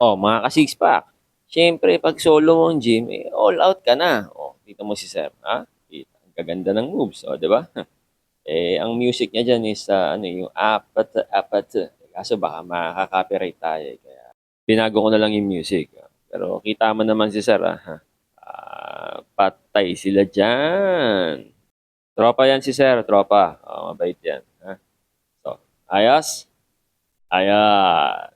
Oh, mga ka-six pack, siyempre 'pag solo mong gym, eh, all out ka na. Oh, kita mo si sir, ang gaganda ng moves, oh, 'di ba? Eh, ang music niya diyan is, ano, yung apat, apat, kaso baka makaka-copyright tayo, eh, kaya binago ko na lang yung music. Pero kita mo naman si sir, patay sila diyan. Tropa yan si sir, tropa. Oo, mabait yan, So, ayos? Ayos.